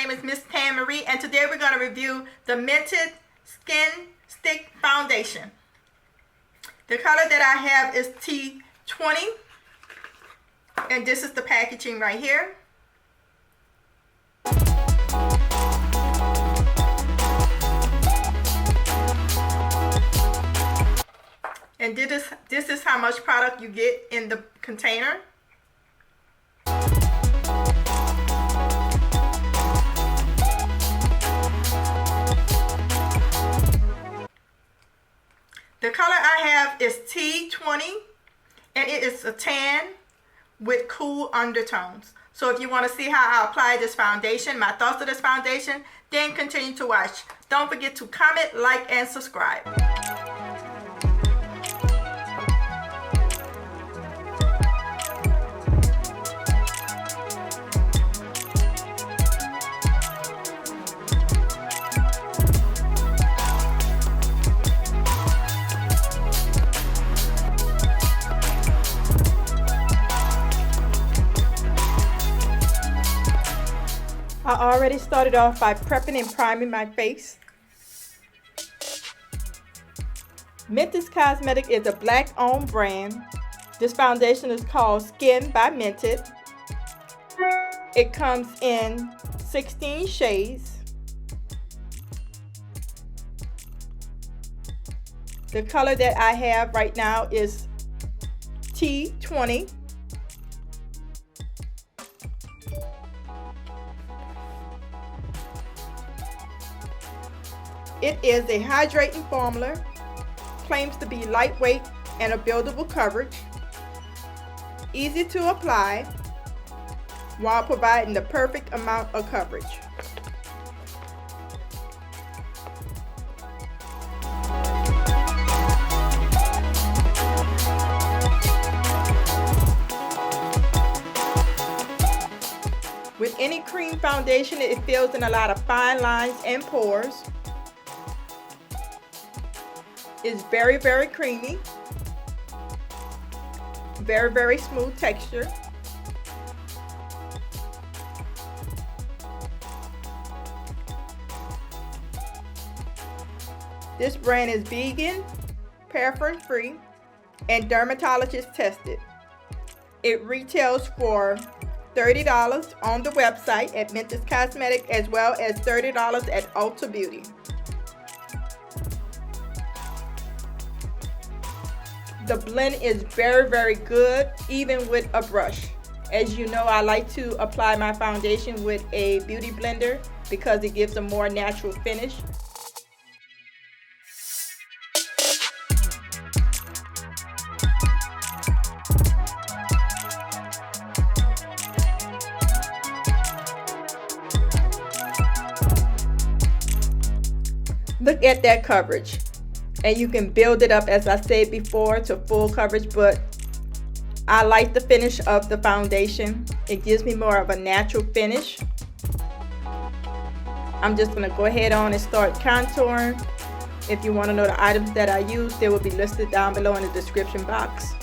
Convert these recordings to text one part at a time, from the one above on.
name is Miss Tan Marie, and today we're going to review the Mented Skin Stick Foundation. The color that I have is T20, and this is the packaging right here. And this is how much product you get in the container. The color I have is T20, and it is a tan with cool undertones. So if you want to see how I apply this foundation, my thoughts of this foundation, then continue to watch. Don't forget to comment, like, and subscribe. I already started off by prepping and priming my face. Mented Cosmetics is a black-owned brand. This foundation is called Skin by Mented. It comes in 16 shades. The color that I have right now is T20. It is a hydrating formula, claims to be lightweight and a buildable coverage, easy to apply while providing the perfect amount of coverage. With any cream foundation, it fills in a lot of fine lines and pores. It's very, very creamy, very, very smooth texture. This brand is vegan, paraben free, and dermatologist tested. It retails for $30 on the website at Mented Cosmetics, as well as $30 at Ulta Beauty. The blend is very, very good, even with a brush. As you know, I like to apply my foundation with a beauty blender because it gives a more natural finish. Look at that coverage. And you can build it up, as I said before, to full coverage, but I like the finish of the foundation. It gives me more of a natural finish. I'm just going to go ahead on and start contouring. If you want to know the items that I use, they will be listed down below in the description box.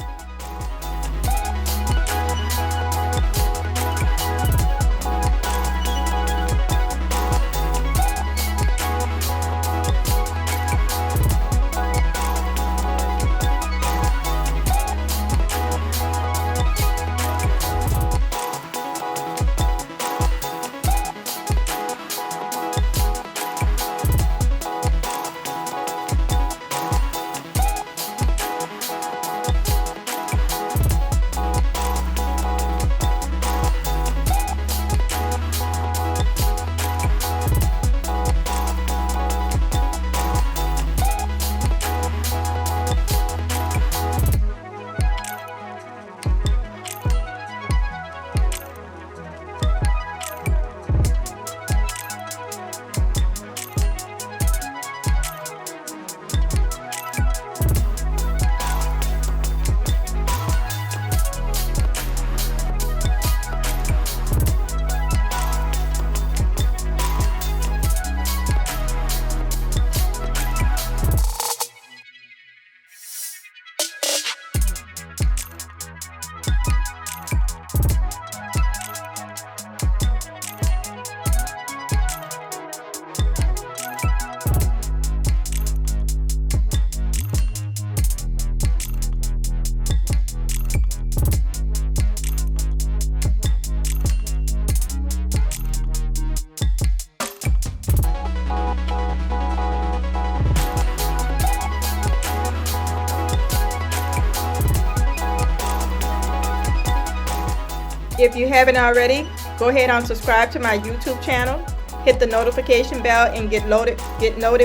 If you haven't already, go ahead and subscribe to my YouTube channel. Hit the notification bell and get noted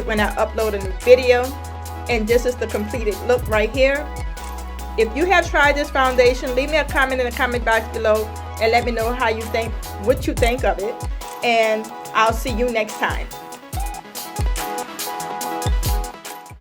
when I upload a new video. And this is the completed look right here. If you have tried this foundation, leave me a comment in the comment box below and let me know what you think of it. And I'll see you next time.